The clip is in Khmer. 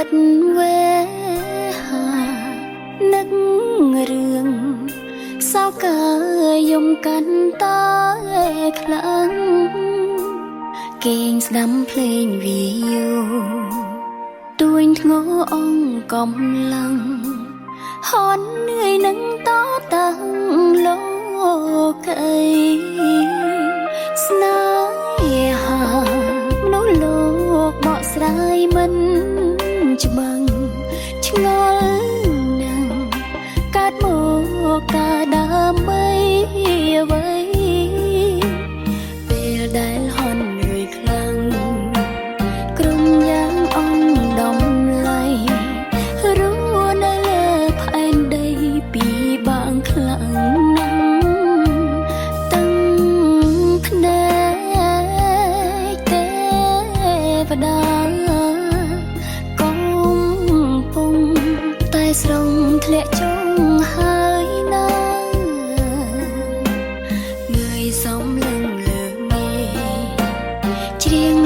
ត់វេហានឹករឿងសោកាយំកាន់តែខ្លាំងគេងស្ដាំភ្លេងវីយូទួញធ្ងរអង្គកំឡឹងហន់នឿយនឹងតតាំងលោកអីស្នេហាមនុស្សលោកបកស្រាយមិនច្បាំងឆ្ងល់នឹងកាត់មកការដើម្បីអ្វីពេលដែលហន់នឿយខ្លាំងក្រុមយ៉ាងអង្គដំឡៃរស់នៅលើផែនដីពីបាងខ្លាំងណាស់តាំងភ្នែកទេវតាកំពុងតែស្រងធ្លាក់ចុងហើយណាងើយសំលឹងលើមេច្រៀង